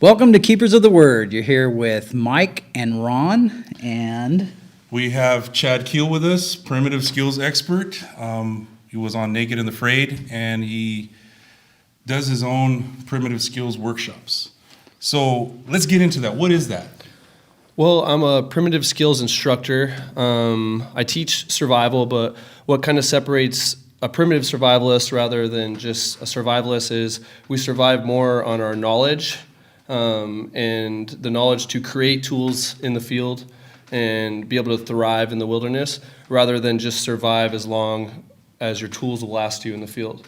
Welcome to Keepers of the Word. You're here with Mike and Ron, and we have Chad Keel with us, primitive skills expert. He was on Naked and Afraid, and he does his own primitive skills workshops. So let's get into that. What is that? Well, I'm a primitive skills instructor. I teach survival, but what kind of separates a primitive survivalist rather than just a survivalist is we survive more on our knowledge and the knowledge to create tools in the field and be able to thrive in the wilderness rather than just survive as long as your tools will last you in the field.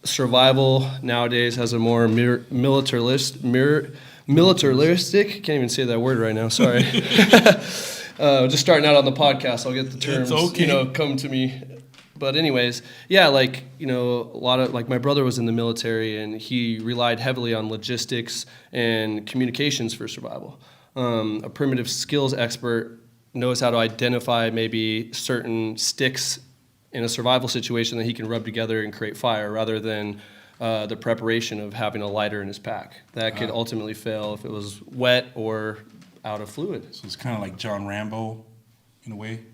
Survival nowadays has a more militaristic, can't even say that word right now, sorry. Just starting out on the podcast, I'll get the terms, come to me. But anyways, yeah, a lot of, my brother was in the military and he relied heavily on logistics and communications for survival. A primitive skills expert knows how to identify maybe certain sticks in a survival situation that he can rub together and create fire rather than the preparation of having a lighter in his pack. That could ultimately fail if it was wet or out of fluid. So it's kind of like John Rambo in a way?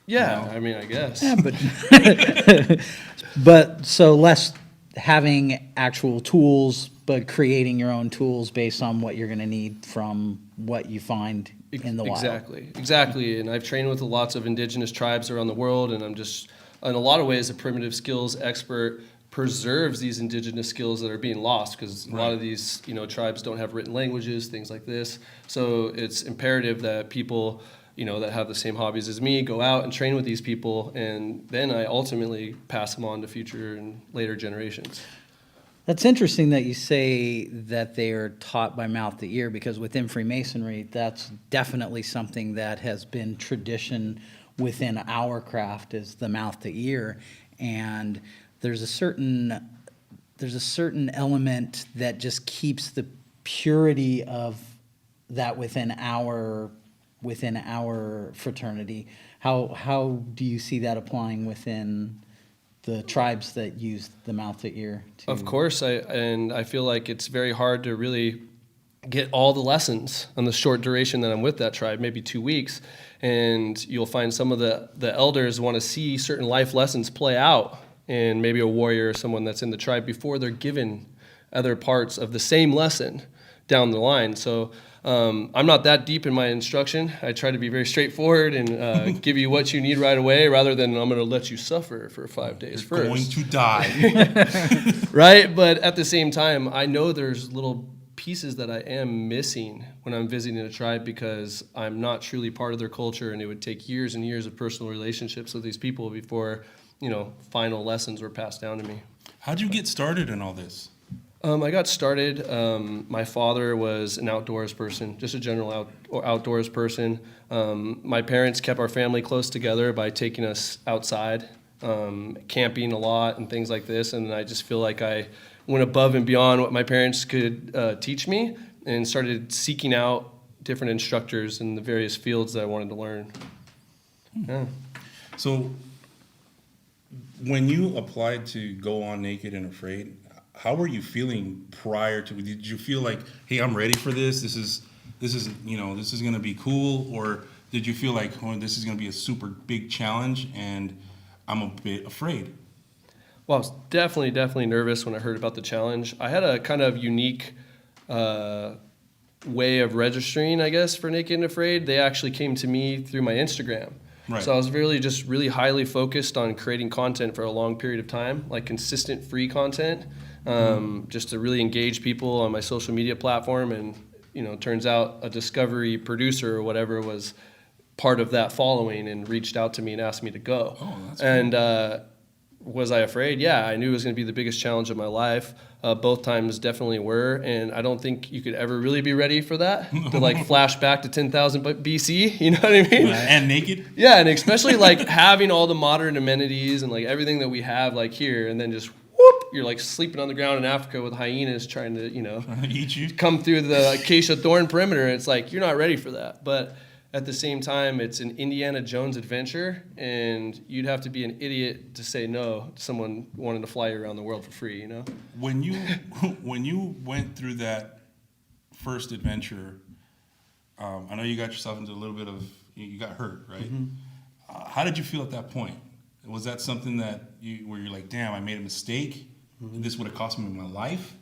Yeah, I mean, I guess. yeah, but so less having actual tools, but creating your own tools based on what you're going to need from what you find in the wild. Exactly. And I've trained with lots of indigenous tribes around the world, and I'm just, in a lot of ways, a primitive skills expert preserves these indigenous skills that are being lost because a lot of these, tribes don't have written languages, things like this. So it's imperative that people that have the same hobbies as me, go out and train with these people, and then I ultimately pass them on to future and later generations. That's interesting that you say that they are taught by mouth to ear, because within Freemasonry, that's definitely something that has been tradition within our craft, is the mouth to ear, and there's a certain element that just keeps the purity of that within our fraternity. How do you see that applying within the tribes that use the mouth to ear? Of course, I feel like it's very hard to really get all the lessons on the short duration that I'm with that tribe, maybe 2 weeks, and you'll find some of the elders want to see certain life lessons play out in maybe a warrior or someone that's in the tribe before they're given other parts of the same lesson down the line. So I'm not that deep in my instruction. I try to be very straightforward and give you what you need right away rather than I'm going to let you suffer for 5 days first. You're going to die. Right? But at the same time, I know there's little pieces that I am missing when I'm visiting a tribe because I'm not truly part of their culture, and it would take years and years of personal relationships with these people before, final lessons were passed down to me. How'd you get started in all this? I got started, my father was an outdoors person, just a general outdoors person. My parents kept our family close together by taking us outside, camping a lot and things like this, and I just feel like I went above and beyond what my parents could teach me and started seeking out different instructors in the various fields that I wanted to learn. Yeah. So when you applied to go on Naked and Afraid, how were you feeling prior to? Did you feel like, hey, I'm ready for this? This is going to be cool, or did you feel like, oh, this is going to be a super big challenge, and I'm a bit afraid? Well, I was definitely nervous when I heard about the challenge. I had a kind of unique way of registering, I guess, for Naked and Afraid. They actually came to me through my Instagram. Right. So I was really highly focused on creating content for a long period of time, like consistent free content. Just to really engage people on my social media platform, and turns out a Discovery producer or whatever was part of that following and reached out to me and asked me to go. Oh, that's and cool. Was I afraid? Yeah, I knew it was going to be the biggest challenge of my life. Both times definitely were, and I don't think you could ever really be ready for that, to flash back to 10,000 BC, you know what I mean? And naked? Yeah, and especially having all the modern amenities and everything that we have here, and then just whoop, you're sleeping on the ground in Africa with hyenas trying to, eat you, come through the acacia thorn perimeter. It's you're not ready for that. But at the same time, it's an Indiana Jones adventure, and you'd have to be an idiot to say no to someone wanting to fly you around the world for free, When you went through that first adventure, I know you got yourself into a little bit of, you got hurt, right? How did you feel at that point? Was that something where you're like, damn, I made a mistake? This would have cost me my life?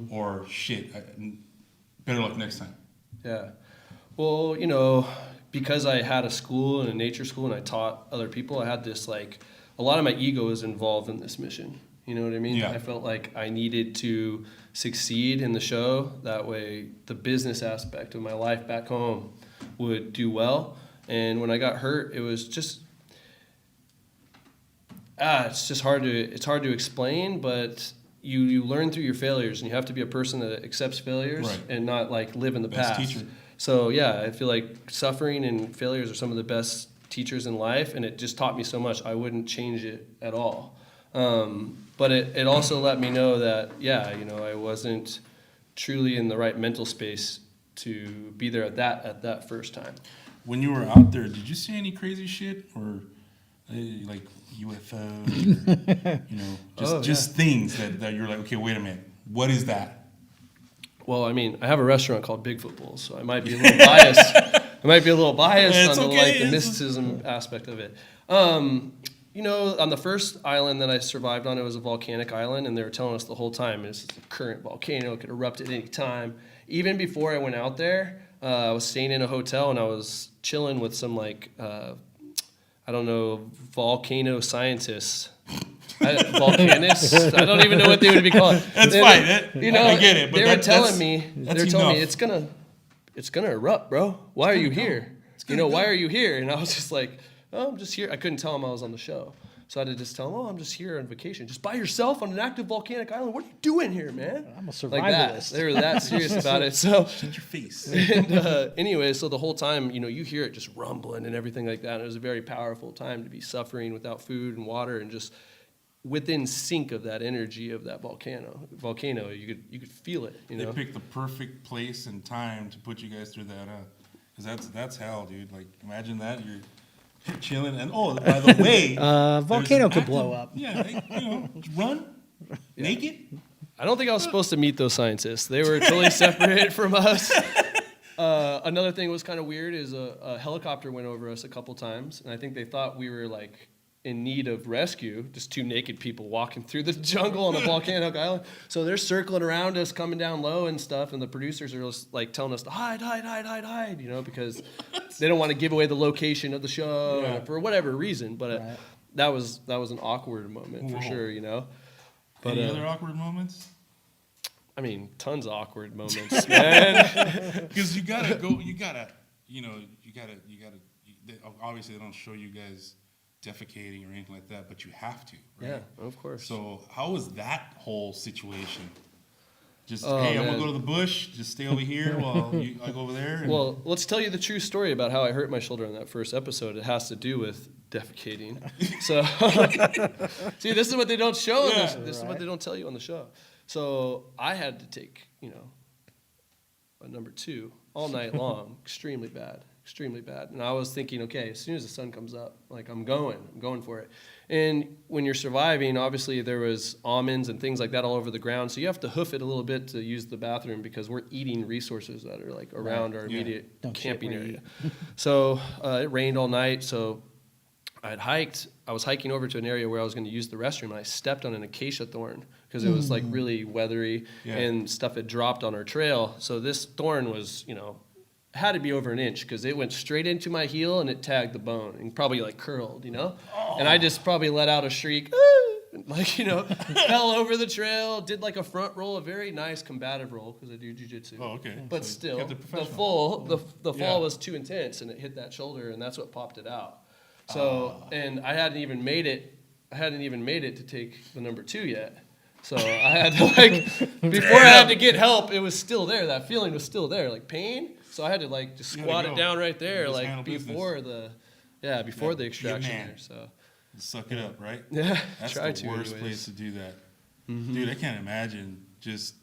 Or shit, better luck next time? Yeah. Well, you know, because I had a school and a nature school and I taught other people, I had this like, a lot of my ego was involved in this mission. You know what I mean? Yeah. I felt like I needed to succeed in the show. That way the business aspect of my life back home would do well. And when I got hurt, it was just, it's hard to explain, but you learn through your failures, and you have to be a person that accepts failures Right. and not like live in the Best past. teacher. So yeah, I feel like suffering and failures are some of the best teachers in life, and it just taught me so much. I wouldn't change it at all. But it also let me know that, yeah, you know, I wasn't truly in the right mental space to be there at that first time. When you were out there, did you see any crazy shit or like UFOs? Or, you know, just things that you're like, okay, wait a minute, what is that? Well, I mean, I have a restaurant called Bigfoot Bowls, so I might be a little biased. I might be a little biased It's on okay. the mysticism aspect of it. You know, on the first island that I survived on, it was a volcanic island, and they were telling us the whole time it's a current volcano, it could erupt at any time. Even before I went out there, I was staying in a hotel, and I was chilling with some, like, I don't know, volcano scientists. Volcanists? I don't even know what they would be called. That's fine. You know, I get it. But they were telling me, enough. it's gonna erupt, bro. Why are you here? You know, why are you here? And I was just like, oh, I'm just here. I couldn't tell them I was on the show. So I had to just tell them, oh, I'm just here on vacation. Just by yourself on an active volcanic island? What are you doing here, man? I'm a survivalist. Like that. They were that serious about it. So, Shut your face. and anyway, so the whole time, you know, you hear it just rumbling and everything like that. And it was a very powerful time to be suffering without food and water and just within sync of that energy of that volcano. You could feel it. You know, They picked the perfect place and time to put you guys through that, because that's hell, dude. Like, imagine that you're chilling, and by the way, Volcano there's an could blow up. Yeah, you know, run naked. I don't think I was supposed to meet those scientists. They were totally separate from us. Another thing was kind of weird is a helicopter went over us a couple times, and I think they thought we were like in need of rescue, just two naked people walking through the jungle on a volcanic island. So they're circling around us, coming down low and stuff, and the producers are just like telling us to hide, you know, because they don't want to give away the location of the show for whatever reason. But Right. that was an awkward moment for sure, you know. But Any other awkward moments? I mean, tons of awkward moments, man. Because you gotta, obviously they don't show you guys defecating or anything like that, but you have to, right? Yeah, of course. So how was that whole situation? Just, Oh, hey, I'm man. gonna go to the bush, just stay over here while I go over there. And Well, let's tell you the true story about how I hurt my shoulder in that first episode. It has to do with defecating. So, see, this is what they don't show. This is what they don't tell you on the show. So I had to take, you know, a number 2 all night long. Extremely bad. And I was thinking, okay, as soon as the sun comes up, like I'm going for it. And when you're surviving, obviously there was almonds and things like that all over the ground. So you have to hoof it a little bit to use the bathroom because we're eating resources that are like around our immediate Don't shit camping where you area. So it rained all night. So I was hiking over to an area where I was going to use the restroom, and I stepped on an acacia thorn because it was like really weathery and stuff had dropped on our trail. So this thorn was, you know, had to be over an inch because it went straight into my heel and it tagged the bone and probably like curled, you know? And I just probably let out a shriek, like, you know, fell over the trail, did like a front roll, a very nice combative roll because I do Jiu Jitsu. Oh, okay. But So still, kept it the professional. fall was too intense and it hit that shoulder and that's what popped it out. So, and I hadn't even made it to take the number 2 yet. So I had to like, before I had to get help, it was still there. That feeling was still there, like pain. So I had to like just squat it down right there, Just like handle before business. before the Be a extraction man. there. So suck it up, right? yeah, That's try the to worst anyways. place to do that. Dude, I can't imagine. Just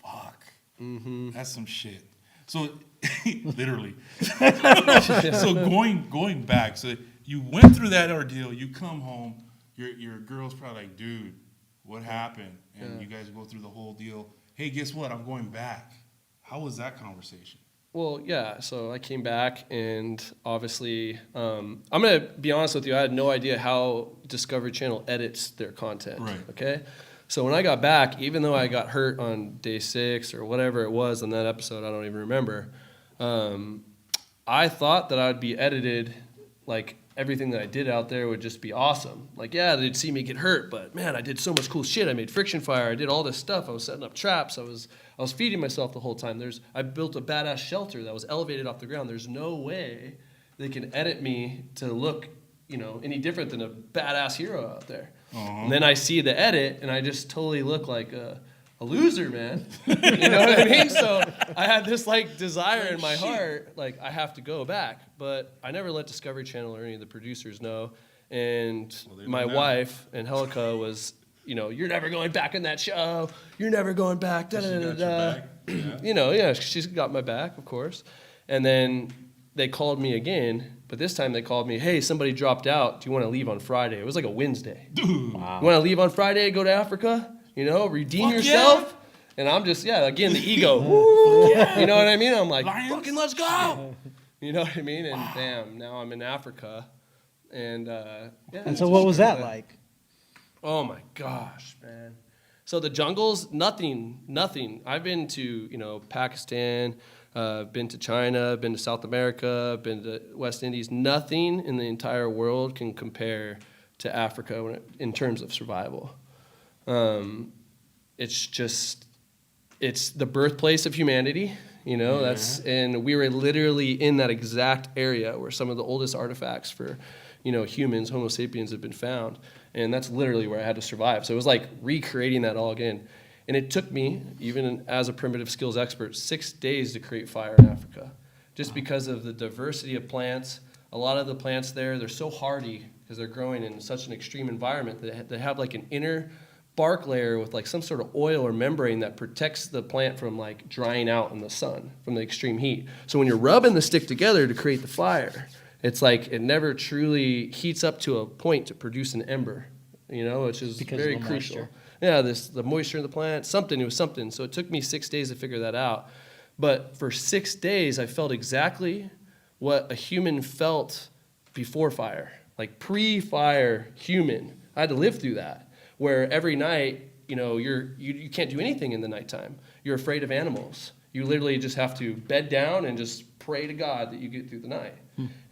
fuck. That's some shit. So literally. So going back. So you went through that ordeal. You come home. Your girl's probably like, dude, what happened? And you guys go through the whole deal. Hey, guess what? I'm going back. How was that conversation? Well, yeah, so I came back, and obviously, I'm going to be honest with you, I had no idea how Discovery Channel edits their content, Right. okay? So when I got back, even though I got hurt on day 6 or whatever it was on that episode, I don't even remember, I thought that I would be edited, like, everything that I did out there would just be awesome. Like, yeah, they'd see me get hurt, but man, I did so much cool shit. I made friction fire. I did all this stuff. I was setting up traps. I was feeding myself the whole time. I built a badass shelter that was elevated off the ground. There's no way they can edit me to look, any different than a badass hero out there. And then I see the edit, and I just totally look like a loser, man. You know what I mean? So I had this desire in my heart, I have to go back. But I never let Discovery Channel or any of the producers know. And my wife, Angelica, was, you're never going back in that show. You're never going back. Da, da, da, da. Yeah, she's got my back, of course. And then they called me again, but this time they called me, hey, somebody dropped out. Do you want to leave on Friday? It was like a Wednesday. Wow. You want to leave on Friday, go to Africa? Redeem yourself. Yeah. And I'm just, again, the ego. Woo, yeah. You know what I mean? I'm like, fucking let's go. You know what I mean? And bam, now I'm in Africa. And, And so what was that like? Oh, my gosh, man. So the jungles, nothing. I've been to, Pakistan, been to China, been to South America, been to West Indies. Nothing in the entire world can compare to Africa in terms of survival. It's the birthplace of humanity, and we were literally in that exact area where some of the oldest artifacts for, humans, Homo sapiens, have been found. And that's literally where I had to survive. So it was like recreating that all again. And it took me, even as a primitive skills expert, 6 days to create fire in Africa, just because of the diversity of plants. A lot of the plants there, they're so hardy because they're growing in such an extreme environment that they have an inner bark layer with some sort of oil or membrane that protects the plant from drying out in the sun from the extreme heat. So when you're rubbing the stick together to create the fire, it's it never truly heats up to a point to produce an ember, which is because very of the crucial. Moisture. Yeah, the moisture in the plant, it was something. So it took me 6 days to figure that out. But for 6 days, I felt exactly what a human felt before fire, pre-fire human. I had to live through that. Where every night, you can't do anything in the nighttime. You're afraid of animals. You literally just have to bed down and just pray to God that you get through the night.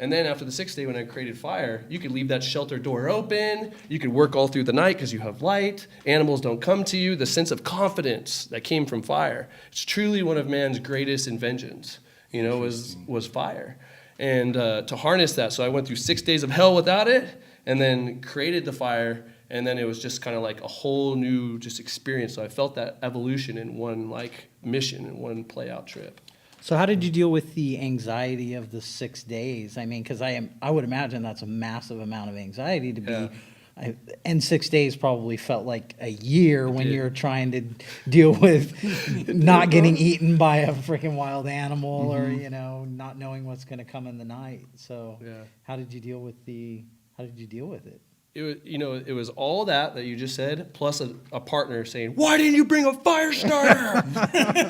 And then after the 6th day when I created fire, you could leave that shelter door open. You could work all through the night because you have light. Animals don't come to you. The sense of confidence that came from fire. It's truly one of man's greatest inventions, was fire. And to harness that, so I went through 6 days of hell without it and then created the fire. And then it was just kind of a whole new just experience. So I felt that evolution in one mission, in one play out trip. So how did you deal with the anxiety of the 6 days? I mean, because I would imagine that's a massive amount of anxiety to be. Yeah. And 6 days probably felt like a year when you're trying to deal with not getting eaten by a freaking wild animal or not knowing what's going to come in the night. So how did you deal with it? It was all that you just said, plus a partner saying, "Why didn't you bring a fire starter?"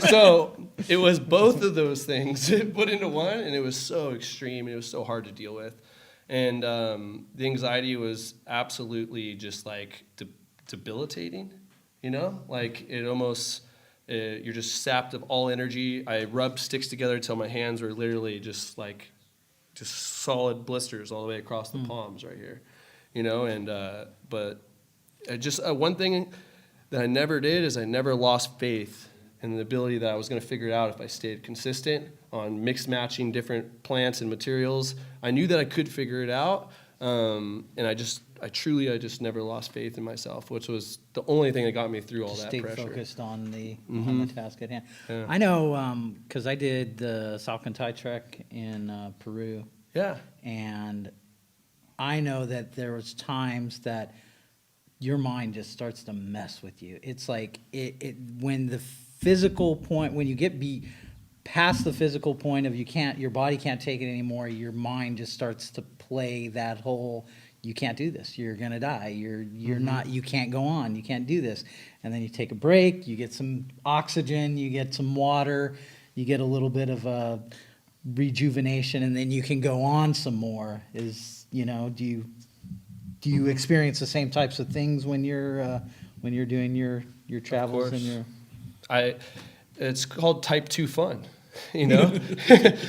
So it was both of those things put into one, and it was so extreme, and it was so hard to deal with. And the anxiety was absolutely just debilitating, it almost, you're just sapped of all energy. I rubbed sticks together until my hands were literally just solid blisters all the way across the palms right here. But one thing that I never did is I never lost faith in the ability that I was going to figure it out if I stayed consistent on mix matching different plants and materials. I knew that I could figure it out, and I just never lost faith in myself, which was the only thing that got me through all that pressure. Stay focused on the task at hand. Yeah. I know because I did the Salcantay trek in Peru. Yeah, and I know that there was times that your mind just starts to mess with you. It's when the physical point, when you get past the physical point of your body can't take it anymore, your mind just starts to play that whole, you can't do this, you're gonna die, you're not, you can't go on, you can't do this. And then you take a break, you get some oxygen, you get some water, you get a little bit of a rejuvenation, and then you can go on some more. Is, you know, do you experience the same types of things when you're doing your travels and your? It's called type 2 fun, you know?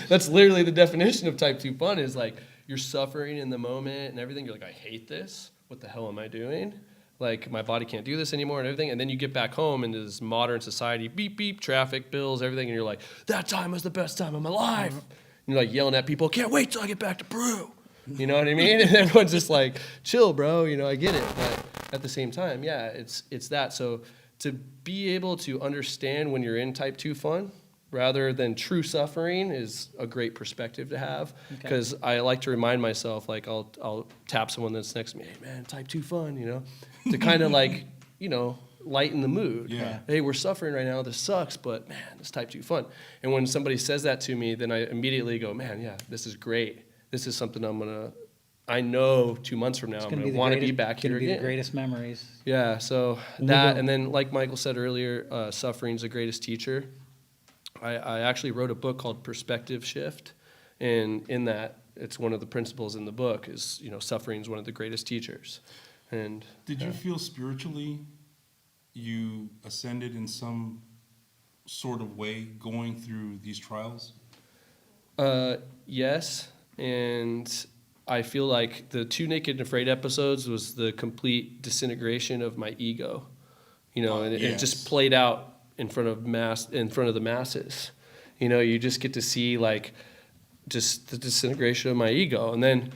That's literally the definition of type 2 fun, is like you're suffering in the moment and everything. You're like, I hate this. What the hell am I doing? Like, my body can't do this anymore and everything. And then you get back home into this modern society, beep, beep, traffic, bills, everything. And you're like, that time was the best time of my life. And you're like yelling at people, can't wait till I get back to Peru. You know what I mean? And everyone's just like, chill, bro. You know, I get it. But at the same time, yeah, it's that. So to be able to understand when you're in type 2 fun rather than true suffering is a great perspective to have, because I like to remind myself, like I'll tap someone that's next to me, hey man, type 2 fun, you know, to kind of like, you know, lighten the mood. Yeah. Hey, we're suffering right now. This sucks, but man, this type 2 fun. And when somebody says that to me, then I immediately go, man, yeah, this is great. This is something I know 2 months from now, I'm going to want to be back here again. The greatest memories. Yeah, so that, and then like Michael said earlier, suffering's the greatest teacher. I actually wrote a book called Perspective Shift, and in that, it's one of the principles in the book is, you know, suffering's one of the greatest teachers. And Did you feel spiritually you ascended in some sort of way going through these trials? Yes, and I feel like the 2 Naked and Afraid episodes was the complete disintegration of my ego, you know, and it just played out in front of the masses. You know, you just get to see like just the disintegration of my ego, and then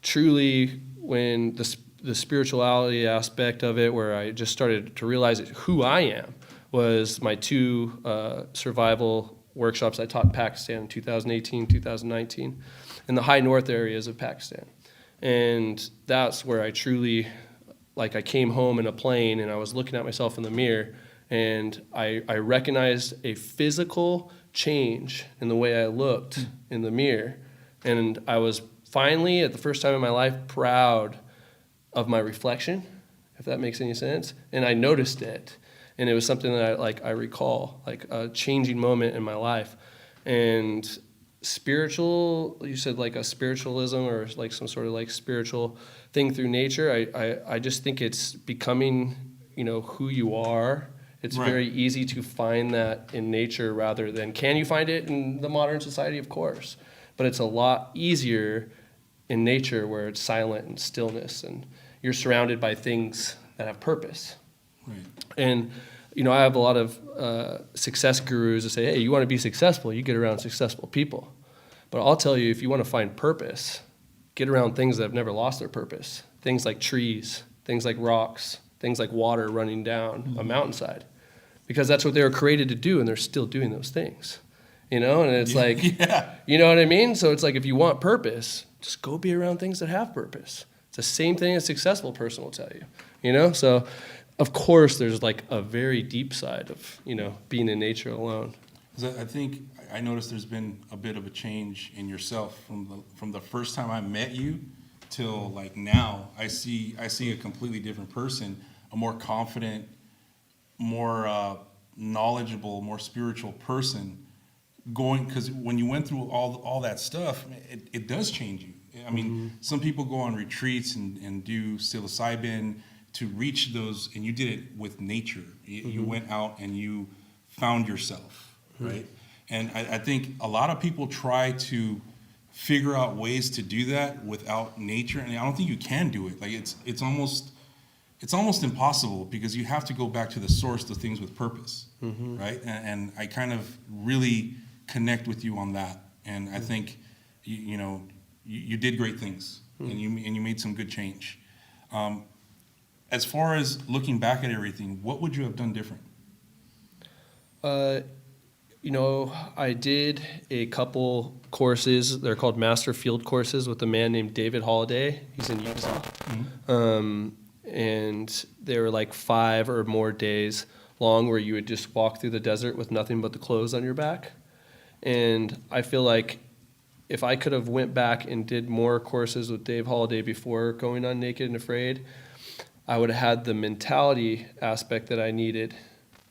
truly when the spirituality aspect of it, where I just started to realize who I am, was my 2 survival workshops I taught in Pakistan in 2018, 2019, in the high north areas of Pakistan. And that's where I truly, like, I came home in a plane and I was looking at myself in the mirror, and I recognized a physical change in the way I looked in the mirror. And I was finally, at the first time in my life, proud of my reflection, if that makes any sense. And I noticed it. And it was something that I recall, like a changing moment in my life. And spiritual, you said like a spiritualism or like some sort of like spiritual thing through nature. I just think it's becoming, you know, who you are. It's very easy to find that in nature rather than, can you find it in the modern society? Of course. But it's a lot easier in nature where it's silent and stillness and you're surrounded by things that have purpose. Right. And, you know, I have a lot of success gurus that say, hey, you want to be successful, you get around successful people. But I'll tell you, if you want to find purpose, get around things that have never lost their purpose. Things like trees, things like rocks, things like water running down a mountainside. Because that's what they were created to do, and they're still doing those things. You know, and it's like, you know what I mean? So it's like, if you want purpose, just go be around things that have purpose. It's the same thing a successful person will tell you, you know? So, of course, there's like a very deep side of, you know, being in nature alone. I think I noticed there's been a bit of a change in yourself from the first time I met you till like now. I see a completely different person, a more confident, more knowledgeable, more spiritual person. Because when you went through all that stuff, it does change you. I mean, some people go on retreats and do psilocybin to reach those, and you did it with nature. You went out and you found yourself, right? And I think a lot of people try to figure out ways to do that without nature, and I don't think you can do it. Like it's almost impossible, because you have to go back to the source of things with purpose, right? And I kind of really connect with you on that, and I think you did great things, and you made some good change. As far as looking back at everything, what would you have done different? You know, I did a couple courses. They're called Master Field courses with a man named David Holliday. He's in Utah. And they were like 5 or more days long where you would just walk through the desert with nothing but the clothes on your back. And I feel like if I could have went back and did more courses with Dave Holliday before going on Naked and Afraid, I would have had the mentality aspect that I needed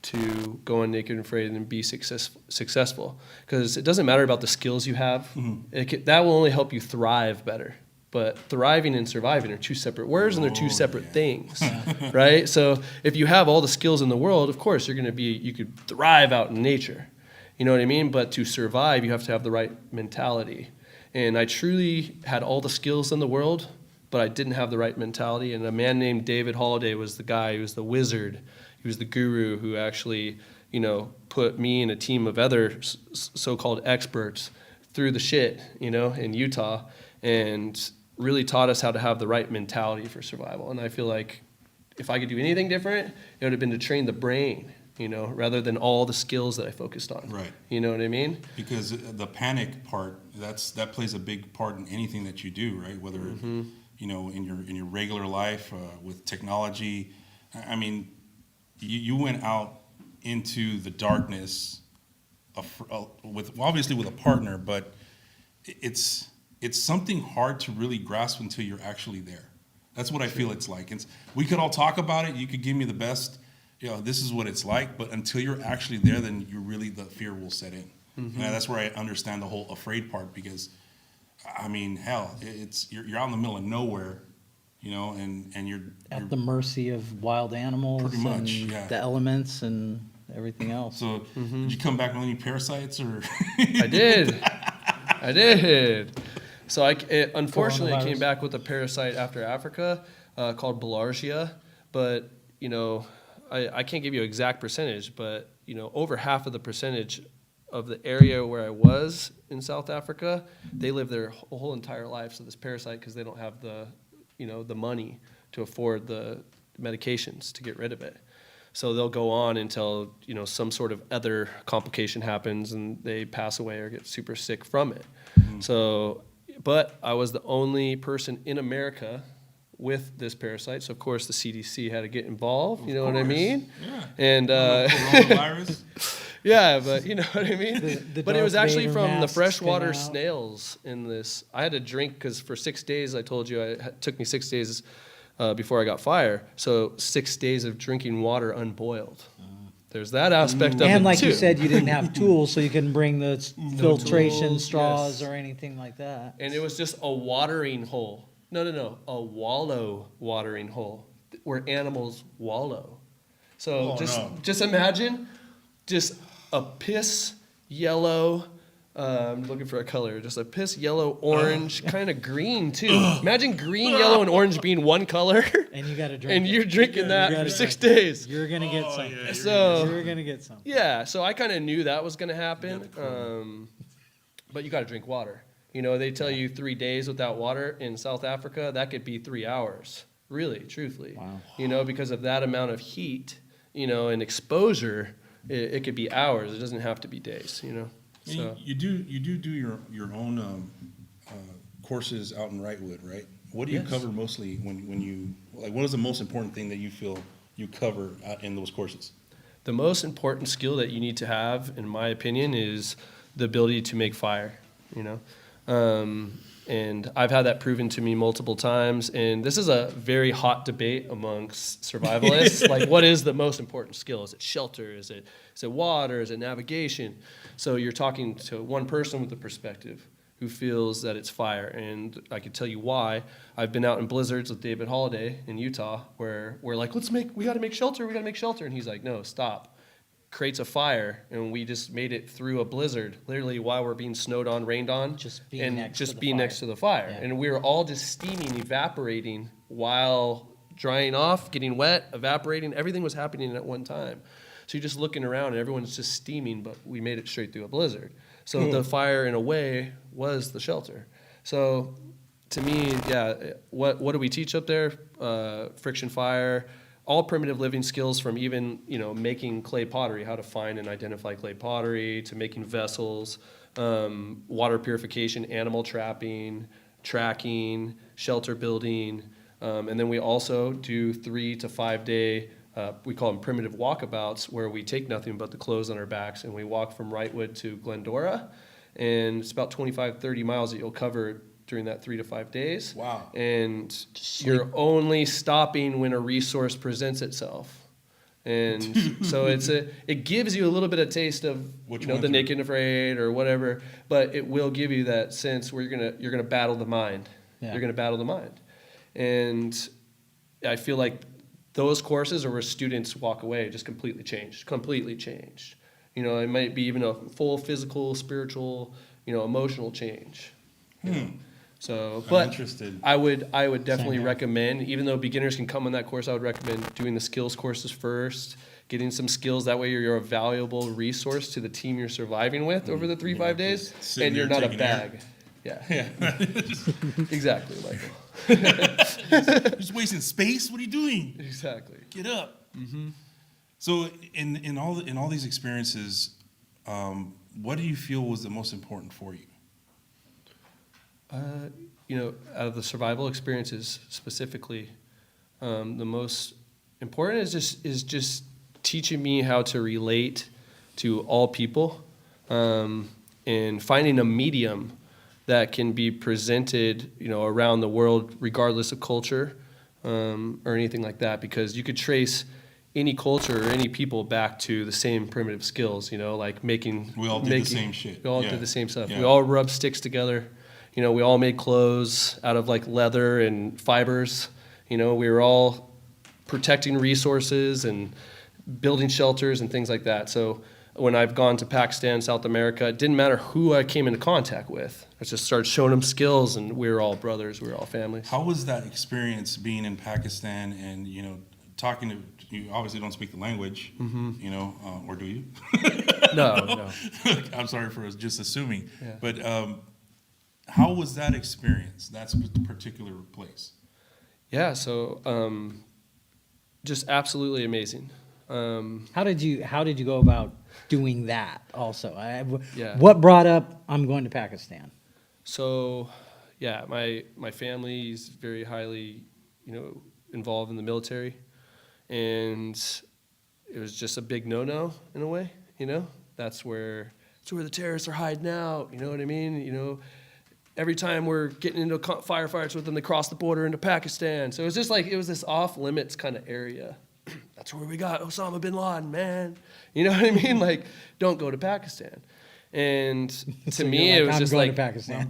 to go on Naked and Afraid and be successful. Because it doesn't matter about the skills you have. That will only help you thrive better. But thriving and surviving are two separate words, and they're two separate things, right? So if you have all the skills in the world, of course, you could thrive out in nature. You know what I mean? But to survive, you have to have the right mentality. And I truly had all the skills in the world, but I didn't have the right mentality. And a man named David Holliday was the guy, he was the wizard. He was the guru who actually, put me and a team of other so-called experts through the shit, in Utah, and really taught us how to have the right mentality for survival. And I feel like if I could do anything different, it would have been to train the brain, rather than all the skills that I focused on. Right. You know what I mean? Because the panic part, that plays a big part in anything that you do, right? Whether in your regular life with technology. I mean, you went out into the darkness with a partner, but it's something hard to really grasp until you're actually there. That's what I feel it's like. We could all talk about it. You could give me the best, this is what it's like, but until you're actually there, then the fear will set in. And that's where I understand the whole afraid part, because, I mean, hell, you're out in the middle of nowhere, and you're At the mercy of wild animals, pretty much, and the elements and everything else. So did you come back with any parasites or? I did. So unfortunately, I came back with a parasite after Africa called Bilharzia, but I can't give you an exact percentage, but over half of the percentage of the area where I was in South Africa, they live their whole entire lives with this parasite because they don't have the money to afford the medications to get rid of it. So they'll go on until some sort of other complication happens and they pass away or get super sick from it. So, but I was the only person in America with this parasite, so of course the CDC had to get involved. You know what I mean? Yeah. And coronavirus. Yeah, but you know what I mean. But it was actually Vader from the masks freshwater came out. snails in this. I had to drink because for 6 days, I told you it took me 6 days before I got fire. So 6 days of drinking water unboiled. There's that aspect of it And like too. you said, you didn't have tools, so you couldn't bring the filtration tools, straws yes. or anything like that. And it was just a watering hole. No, a wallow watering hole where animals wallow. So just imagine just a piss yellow, I'm looking for a color, just a piss yellow, orange, kind of green too. Imagine green, yellow, and orange being one color. And you got to drink and it. you're drinking that for 6 days. You're going to get some. So You're going to get some. yeah, so I kind of knew that was going to happen. But you got to drink water. They tell you 3 days without water in South Africa, that could be 3 hours. Really, truthfully. Wow. Because of that amount of heat, and exposure, it could be hours. It doesn't have to be days, So You do your own courses out in Wrightwood, right? What do you cover mostly when you what is the most important thing that you feel you cover in those courses? The most important skill that you need to have, in my opinion, is the ability to make fire, And I've had that proven to me multiple times. And this is a very hot debate amongst survivalists. Like, what is the most important skill? Is it shelter? Is it water? Is it navigation? So you're talking to one person with a perspective who feels that it's fire. And I can tell you why. I've been out in blizzards with David Holliday in Utah where we're like, we got to make shelter. And he's like, no, stop. Creates a fire, and we just made it through a blizzard, literally while we're being snowed on, rained on, Just being next to the fire. Yeah. And we were all just steaming, evaporating while drying off, getting wet, evaporating. Everything was happening at one time. So you're just looking around, and everyone's just steaming, but we made it straight through a blizzard. So the fire, in a way, was the shelter. So to me, what do we teach up there? Friction fire. All primitive living skills, from even making clay pottery, how to find and identify clay pottery, to making vessels, water purification, animal trapping, tracking, shelter building, and then we also do 3 to 5 day, we call them primitive walkabouts, where we take nothing but the clothes on our backs and we walk from Wrightwood to Glendora, and it's about 25-30 miles that you'll cover during that 3 to 5 days. Wow. And you're only stopping when a resource presents itself. And so it gives you a little bit of taste of the naked and afraid or whatever, but it will give you that sense where you're gonna battle the mind. Yeah. You're gonna battle the mind, and I feel like those courses are where students walk away just completely changed. It might be even a full physical, spiritual, emotional change. So, but interested. I would definitely here. recommend, even though beginners can come on that course, I would recommend doing the skills courses first, getting some skills. That way you're a valuable resource to the team you're surviving with over the 3-5 days, sitting and you're there not a taking air. bag. Yeah. Exactly, Michael. Just wasting space. What are you doing? Exactly. Get up. So in all these experiences, what do you feel was the most important for you? Out of the survival experiences specifically, the most important is just teaching me how to relate to all people, and finding a medium that can be presented, around the world, regardless of culture, or anything like that. Because you could trace any culture or any people back to the same primitive skills, like making. We all did the same shit. We all Yeah. did the same stuff. Yeah. We all rubbed sticks together. We all made clothes out of like leather and fibers. We were all protecting resources and building shelters and things like that. So when I've gone to Pakistan, South America, it didn't matter who I came into contact with. I just started showing them skills, and we were all brothers. We were all families. How was that experience being in Pakistan and talking to you? Obviously, don't speak the language, or do you? No. I'm sorry for just assuming, Yeah. but how was that experience? That particular place. Yeah. So just absolutely amazing. How did you go about doing that also? Yeah. What brought up, I'm going to Pakistan? So, yeah, my family is very highly, involved in the military, and it was just a big no-no in a way. That's where the terrorists are hiding out. You know what I mean? Every time we're getting into firefights with them, they cross the border into Pakistan. So it was just like it was this off limits kind of area. That's where we got Osama bin Laden, man. You know what I mean? Like, don't go to Pakistan. And to So me, you're it was I'm just going like, to Pakistan.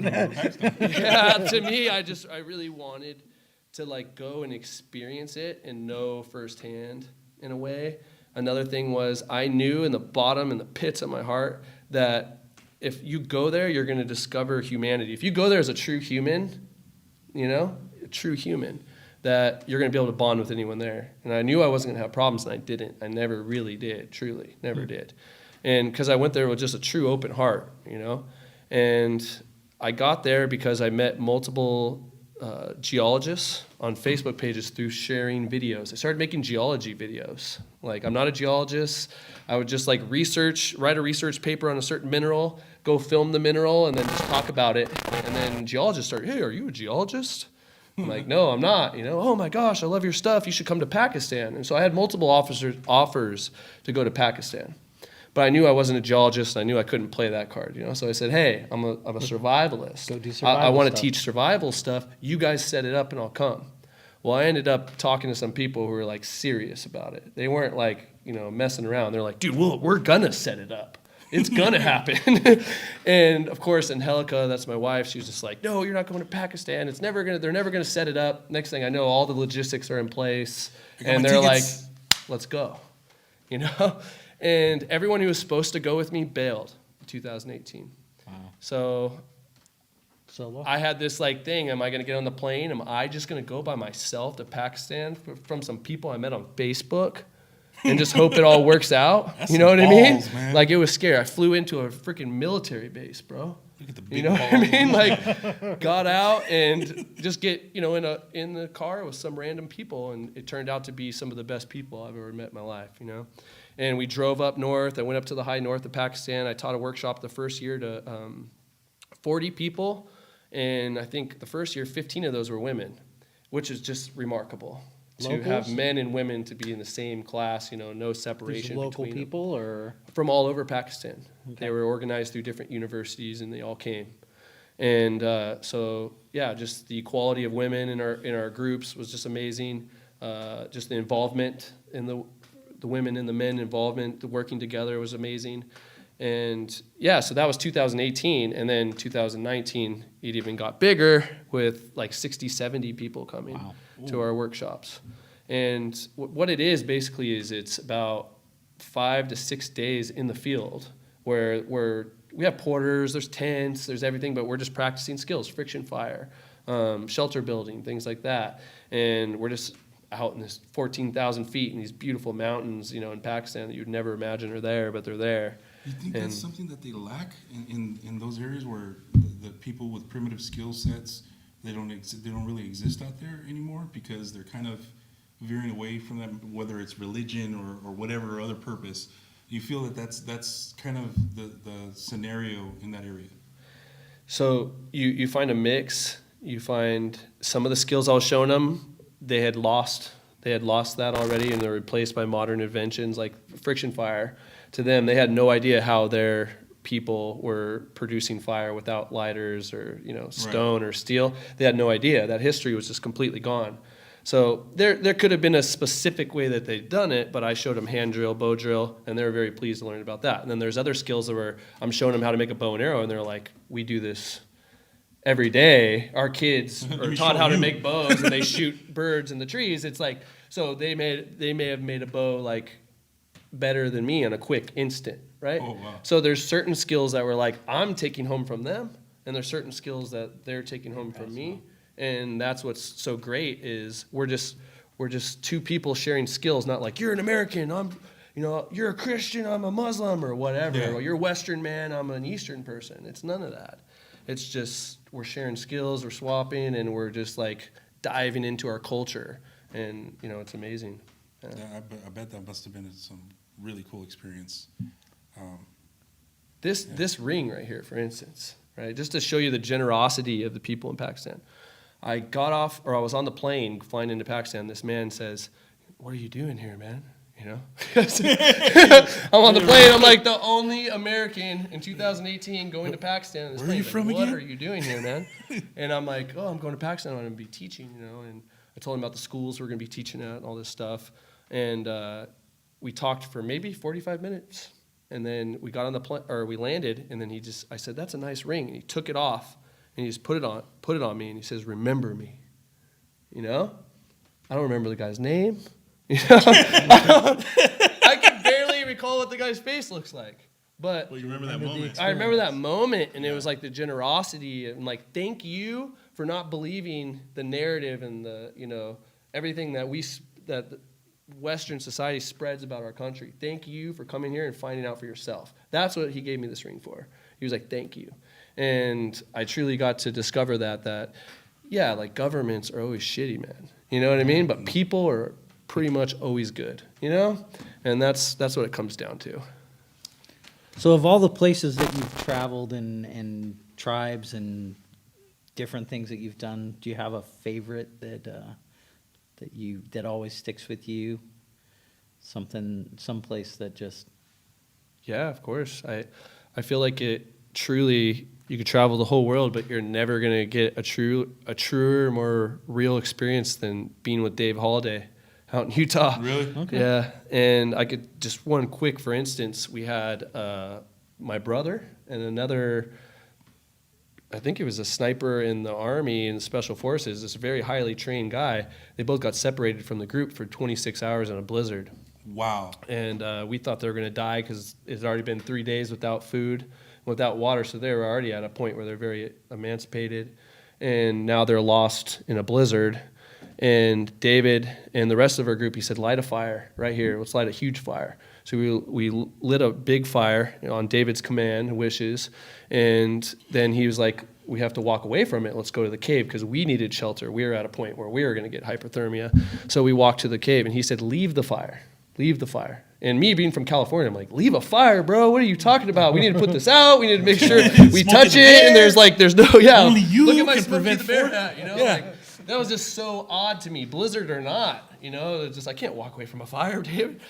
yeah, to me, I really wanted to like go and experience it and know firsthand in a way. Another thing was I knew in the bottom, in the pits of my heart, that if you go there, you're going to discover humanity. If you go there as a true human, that you're going to be able to bond with anyone there. And I knew I wasn't going to have problems, and I didn't. I never really did, truly, never did. And because I went there with just a true open heart, And I got there because I met multiple geologists on Facebook pages through sharing videos. I started making geology videos. Like, I'm not a geologist. I would just like write a research paper on a certain mineral, go film the mineral, and then just talk about it. And then geologists start, hey, are you a geologist? I'm like, no, I'm not. Oh my gosh, I love your stuff. You should come to Pakistan. And so I had multiple offers to go to Pakistan. But I knew I wasn't a geologist, and I knew I couldn't play that card, So I said, hey, I'm a survivalist. Go do I survival want to stuff. teach survival stuff. You guys set it up, and I'll come. Well, I ended up talking to some people who were like serious about it. They weren't like, messing around. They're like, dude, we're gonna set it up. It's gonna happen. And of course, Angelica, that's my wife, she was just like, no, you're not going to Pakistan. They're never gonna set it up. Next thing I know, all the logistics are in place, and they're like, let's go. And everyone who was supposed to go with me bailed in 2018. Wow. So Solo? I had this like thing, am I going to get on the plane? Am I just going to go by myself to Pakistan from some people I met on Facebook and just hope it all works out? That's You know some what I mean? balls, man. Like, it was scary. I flew into a freaking military base, bro. Look at the You big know what I balls. mean? Like, got out and just get, in the car with some random people, and it turned out to be some of the best people I've ever met in my life, And we drove up north. I went up to the high north of Pakistan. I taught a workshop the first year to 40 people, and I think the first year, 15 of those were women, which is just remarkable. Locals? To have men and women to be in the same class, no separation These local between them. people, or From all over Pakistan. Okay. They were organized through different universities, and they all came. And so, yeah, just the equality of women in our groups was just amazing. Just the involvement in the women and the men involvement, the working together was amazing. And yeah, so that was 2018. And then 2019, it even got bigger with like 60, 70 people coming to our workshops. And what it is basically is it's about 5 to 6 days in the field where we have porters, there's tents, there's everything, but we're just practicing skills, friction fire, shelter building, things like that. And we're just out in this 14,000 feet in these beautiful mountains, in Pakistan that you'd never imagine are there, but they're there. You think that's something that they lack in those areas where the people with primitive skill sets, they don't really exist out there anymore because they're kind of veering away from them, whether it's religion or whatever other purpose? You feel that that's kind of the scenario in that area? So you find a mix. You find some of the skills I was showing them, they had lost that already, and they're replaced by modern inventions like friction fire. To them, they had no idea how their people were producing fire without lighters or stone or steel. They had no idea. That history was just completely gone. So there could have been a specific way that they'd done it, but I showed them hand drill, bow drill, and they were very pleased to learn about that. And then there's other skills where I'm showing them how to make a bow and arrow, and they're like, we do this every day. Our kids are taught how to make bows, and they shoot birds in the trees. It's like, so they may have made a bow like better than me in a quick instant, right? Oh, wow. So there's certain skills that were like I'm taking home from them, and there's certain skills that they're taking home from me. And that's what's so great is we're just two people sharing skills, not like you're an American, you're a Christian, I'm a Muslim or whatever. Yeah. Or you're a Western man, I'm an Eastern person. It's none of that. It's just we're sharing skills, we're swapping, and we're just like diving into our culture. And it's amazing. Yeah, I bet that must have been some really cool experience. This ring right here, for instance, right, just to show you the generosity of the people in Pakistan. I was on the plane flying into Pakistan. This man says, "What are you doing here, man?" I'm on the plane. I'm like the only American in 2018 going to Pakistan. In this Where plane. are you from What again? are you doing here, man? And I'm like, "Oh, I'm going to Pakistan. I'm going to be teaching." And I told him about the schools we're going to be teaching at and all this stuff. And we talked for maybe 45 minutes. And then we got on the plane, or we landed. And then I said, "That's a nice ring." And he took it off. And he just put it on me, and he says, "Remember me." I don't remember the guy's name. I can barely recall what the guy's face looks like. But Well, you remember that moment. I remember that moment, and it was like the generosity and like, thank you for not believing the narrative and the everything that that Western society spreads about our country. Thank you for coming here and finding out for yourself. That's what he gave me this ring for. He was like, "Thank you." And I truly got to discover that like governments are always shitty, man. You know what I mean? But people are pretty much always good, And that's what it comes down to. So of all the places that you've traveled and tribes and different things that you've done, do you have a favorite that always sticks with you? Someplace that just... Yeah, of course. I feel like it truly, you could travel the whole world, but you're never going to get a truer, more real experience than being with Dave Holiday out in Utah. Really? Okay. Yeah, and I could just one quick, for instance, we had my brother and another, I think he was a sniper in the Army in Special Forces, this very highly trained guy. They both got separated from the group for 26 hours in a blizzard. Wow. And we thought they were going to die because it had already been 3 days without food, without water. So they were already at a point where they're very emancipated. And now they're lost in a blizzard. And David and the rest of our group, he said, "Light a fire right here. Let's light a huge fire." So we lit a big fire on David's command, wishes. And then he was like, "We have to walk away from it. Let's go to the cave," because we needed shelter. We were at a point where we were going to get hypothermia. So we walked to the cave, and he said, "Leave the fire. Leave the fire." And me being from California, I'm like, "Leave a fire, bro? What are you talking about? We need to put this out. We need to make sure we touch it." And there's no, yeah. Only you Look at my can Smokey prevent the Bear fire. hat, Yeah. Like, that was just so odd to me, blizzard or not, It's just, I can't walk away from a fire, David.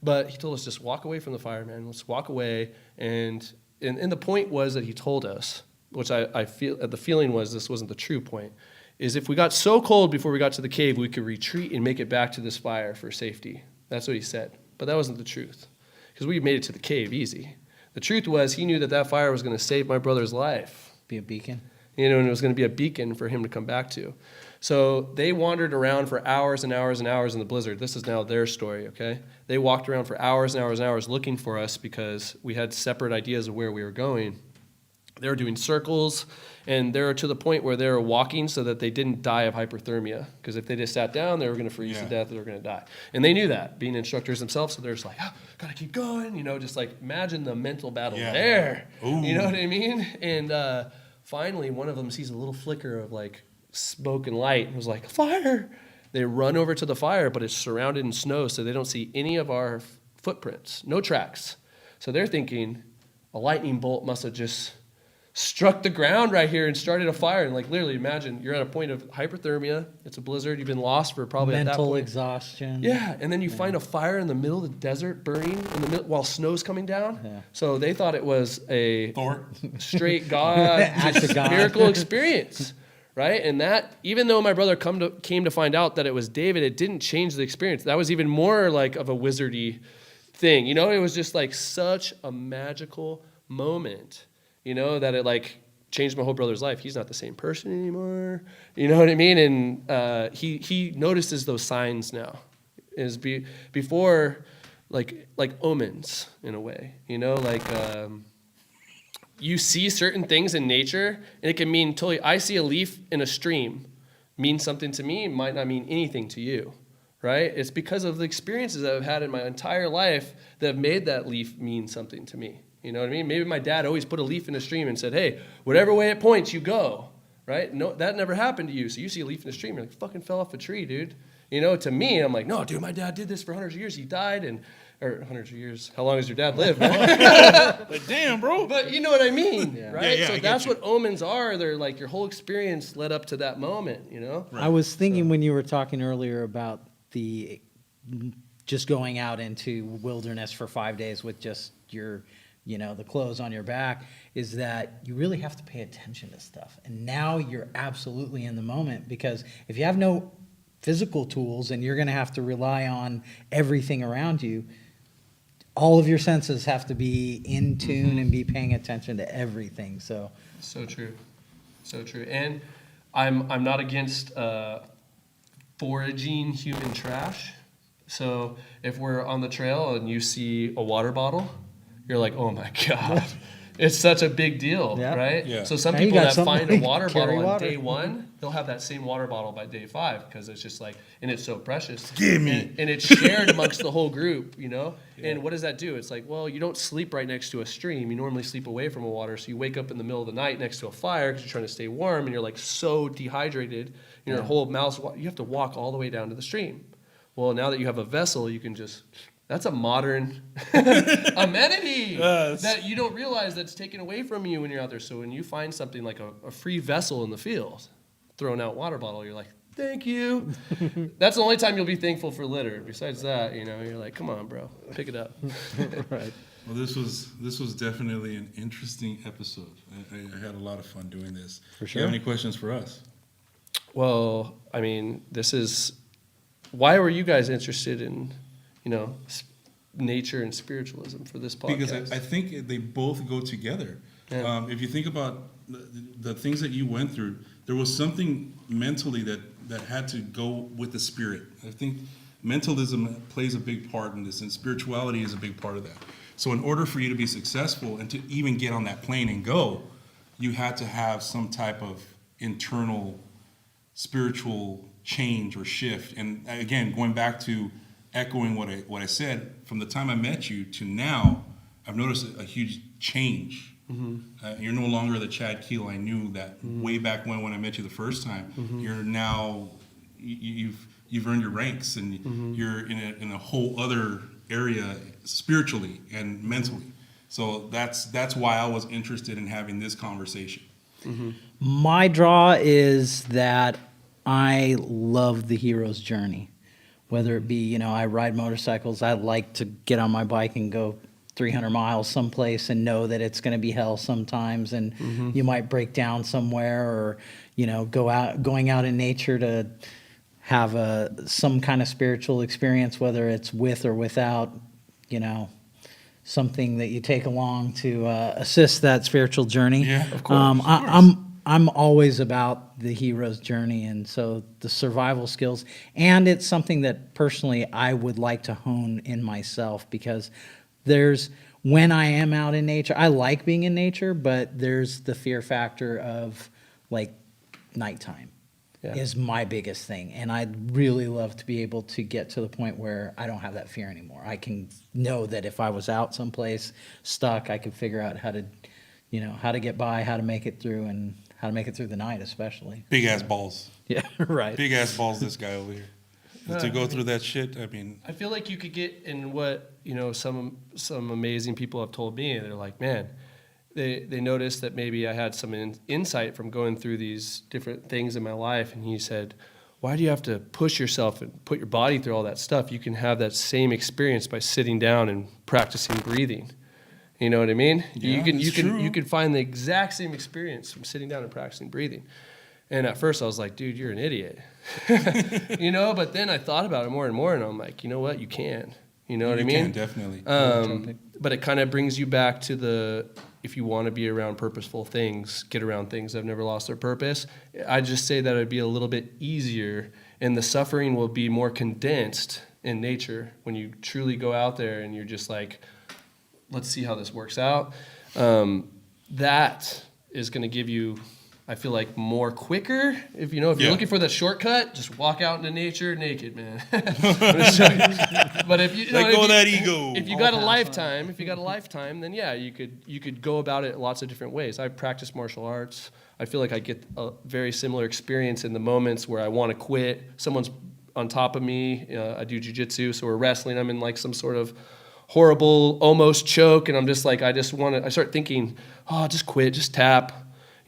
But he told us, just walk away from the fire, man. Let's walk away. And the point was that he told us, which I feel, the feeling was this wasn't the true point, is if we got so cold before we got to the cave, we could retreat and make it back to this fire for safety. That's what he said. But that wasn't the truth, because we made it to the cave easy. The truth was he knew that fire was going to save my brother's life. Be a beacon. And it was going to be a beacon for him to come back to. So they wandered around for hours and hours and hours in the blizzard. This is now their story, okay? They walked around for hours and hours and hours looking for us because we had separate ideas of where we were going. They were doing circles, and they were to the point where they were walking so that they didn't die of hypothermia. Because if they just sat down, they were going to freeze to death, they were going to die. And they knew that, being instructors themselves, so they're just like, gotta keep going, just like imagine the mental battle there. Ooh. You know what I mean? And finally, one of them sees a little flicker of like smoke and light and was like, fire! They run over to the fire, but it's surrounded in snow, so they don't see any of our footprints, no tracks. So they're thinking a lightning bolt must have just struck the ground right here and started a fire. And like literally imagine you're at a point of hypothermia, it's a blizzard, you've been lost for probably at that mental point. exhaustion. Yeah, and then you find a fire in the middle of the desert burning in the middle while snow's coming down. Yeah. So they thought it was a Thor. straight God, Act of God. miracle experience. Right? And that, even though my brother came to find out that it was David, it didn't change the experience. That was even more like of a wizardy thing. It was just like such a magical moment, that it like changed my whole brother's life. He's not the same person anymore. You know what I mean? And he notices those signs now. Before, like omens in a way, you see certain things in nature, and it can mean totally. I see a leaf in a stream, means something to me, might not mean anything to you, right? It's because of the experiences that I've had in my entire life that have made that leaf mean something to me. You know what I mean? Maybe my dad always put a leaf in a stream and said, hey, whatever way it points, you go, right? No, that never happened to you. So you see a leaf in a stream, you're like, fucking fell off a tree, dude. To me, I'm like, no, dude, my dad did this for hundreds of years. He died, or hundreds of years. How long has your dad lived? Like, damn, bro. But you know what I mean, right? Yeah, so I get that's you. what omens are. They're like your whole experience led up to that moment, I was thinking when you were talking earlier about just going out into wilderness for 5 days with just your, the clothes on your back, is that you really have to pay attention to stuff. And now you're absolutely in the moment, because if you have no physical tools and you're going to have to rely on everything around you, all of your senses have to be in tune and be paying attention to everything. So true, so true. And I'm not against foraging human trash. So if we're on the trail and you see a water bottle, you're like, oh my God, it's such a big deal, right? Yeah. So some Now you people got that find a something water to carry bottle on water. day one, they'll have that same water bottle by day 5 because it's just like, and it's so precious. Give me. And it's shared amongst the whole group, And what does that do? It's like, well, you don't sleep right next to a stream. You normally sleep away from a water. So you wake up in the middle of the night next to a fire because you're trying to stay warm, and you're like so dehydrated. Your whole mouth's, you have to walk all the way down to the stream. Well, now that you have a vessel, you can just, that's a modern amenity that you don't realize that's taken away from you when you're out there. So when you find something like a free vessel in the field, thrown out water bottle, you're like, thank you. That's the only time you'll be thankful for litter. Besides that, you're like, come on, bro, pick it up. right. Well, this was definitely an interesting episode. I had a lot of fun doing this. For Do you have any questions for us? Well, why were you guys interested in, nature and spiritualism for this podcast? Because I think they both go together. Yeah. If you think about the things that you went through, there was something mentally that had to go with the spirit. I think mentalism plays a big part in this, and spirituality is a big part of that. So in order for you to be successful and to even get on that plane and go, you had to have some type of internal spiritual change or shift. And again, going back to echoing what I said, from the time I met you to now, I've noticed a huge change. Mm-hmm. You're no longer the Chad Keel I knew that way back when I met you the first time. Mm-hmm. You're now, you've earned your ranks, and you're in a whole other area spiritually and mentally. So that's why I was interested in having this conversation. Mm-hmm. My draw is that I love the hero's journey. Whether it be, I ride motorcycles, I like to get on my bike and go 300 miles someplace and know that it's going to be hell sometimes, and you might break down somewhere, or going out in nature to have some kind of spiritual experience, whether it's with or without something that you take along to assist that spiritual journey. Yeah, of course. I'm always about the hero's journey, and so the survival skills, and it's something that personally I would like to hone in myself, because when I am out in nature, I like being in nature, but there's the fear factor of like nighttime. Yeah. Is my biggest thing, and I'd really love to be able to get to the point where I don't have that fear anymore. I can know that if I was out someplace stuck, I could figure out how to get by, how to make it through, and how to make it through the night, especially. Big ass balls. Yeah, right. Big ass balls, this guy over here. To go through that shit, I mean. I feel like you could get in what, some amazing people have told me. They're like, man, they noticed that maybe I had some insight from going through these different things in my life. And he said, why do you have to push yourself and put your body through all that stuff? You can have that same experience by sitting down and practicing breathing. You know what I mean? Yeah, you can find the exact same experience from sitting down and practicing breathing. And at first I was like, dude, you're an idiot. But then I thought about it more and more, and I'm like, you know what? You can. You know what I mean? You can, definitely. But it kind of brings you back to if you want to be around purposeful things, get around things that have never lost their purpose. I just say that it'd be a little bit easier, and the suffering will be more condensed in nature when you truly go out there and you're just like, let's see how this works out. That is going to give you, I feel like, more quicker. If you're looking for that shortcut, just walk out into nature naked, man. But if you let go of that ego. If you got a lifetime, then yeah, you could go about it lots of different ways. I practice martial arts. I feel like I get a very similar experience in the moments where I want to quit. Someone's on top of me. I do Jiu Jitsu, so we're wrestling. I'm in like some sort of horrible almost choke, and I'm just like, I start thinking, oh, just quit, just tap.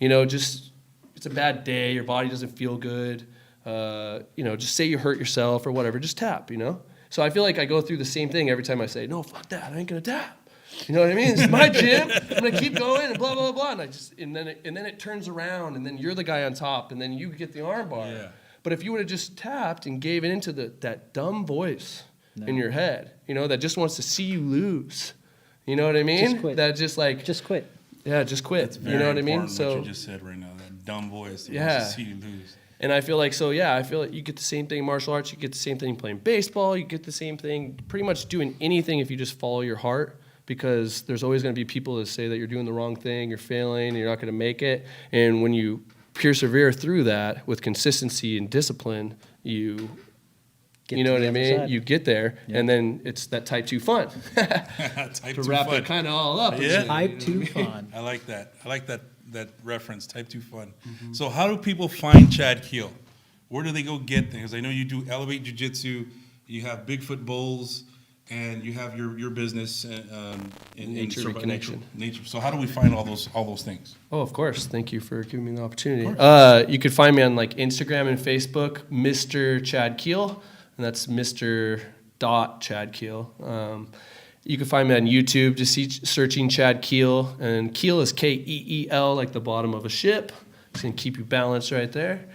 It's a bad day, your body doesn't feel good, just say you hurt yourself or whatever, just tap, So I feel like I go through the same thing every time I say, no, fuck that, I ain't gonna tap. You know what I mean? It's my gym, I'm gonna keep going and blah, blah, blah, and then it turns around, and then you're the guy on top, and then you get the arm bar. Yeah. But if you would have just tapped and gave into that dumb voice in your head, that just wants to see you lose, you know what I mean? Just quit. That just quit. Yeah, just quit. You know what I mean? So what you just said right now, that dumb voice that wants to see you lose. And I feel like you get the same thing in martial arts. You get the same thing playing baseball. You get the same thing pretty much doing anything if you just follow your heart, because there's always going to be people that say that you're doing the wrong thing, you're failing, you're not going to make it. And when you persevere through that with consistency and discipline, you know what I mean? Side. You get there, and then it's that type 2 fun. Type 2 wrap fun. it kind of all up. Yeah. Type 2 fun. I like that. I like that reference, type 2 fun. Mm-hmm. So how do people find Chad Keel? Where do they go get things? I know you do Elevate Jiu Jitsu, you have Bigfoot Bowls, and you have your business in Nature Reconnection. Nature. So how do we find all those things? Oh, of course. Thank you for giving me the opportunity. You could find me on like Instagram and Facebook, Mr. Chad Keel, and that's Mr. Chad Keel. You can find me on YouTube, just searching Chad Keel, and Keel is Keel, like the bottom of a ship. It's going to keep you balanced right there.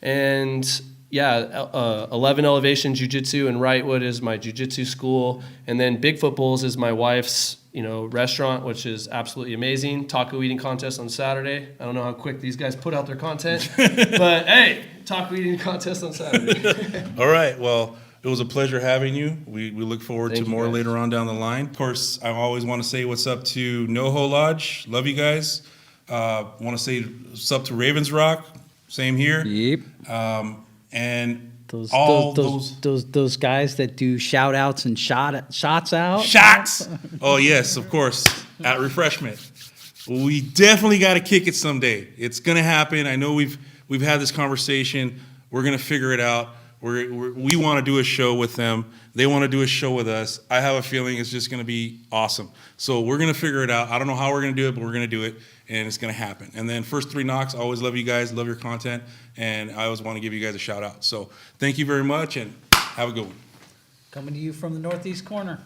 And 11 Elevation Jiu Jitsu in Wrightwood is my Jiu Jitsu school, and then Bigfoot Bowls is my wife's restaurant, which is absolutely amazing. Taco eating contest on Saturday. I don't know how quick these guys put out their content, but hey, taco eating contest on Saturday. All right, well, it was a pleasure having you. We look forward Thank to you, more guys. later on down the line. Of course, I always want to say what's up to NoHo Lodge. Love you guys. Want to say what's up to Ravens Rock. Same here. Yep. And those guys that do shout outs and shots out. Shots. Oh yes, of course. At Refreshment. We definitely got to kick it someday. It's gonna happen. I know we've had this conversation. We're gonna figure it out. We want to do a show with them. They want to do a show with us. I have a feeling it's just going to be awesome. So we're going to figure it out. I don't know how we're going to do it, but we're going to do it, and it's going to happen. And then First 3 Knocks, I always love you guys, love your content, and I always want to give you guys a shout out. So thank you very much, and have a good one. Coming to you from the northeast corner.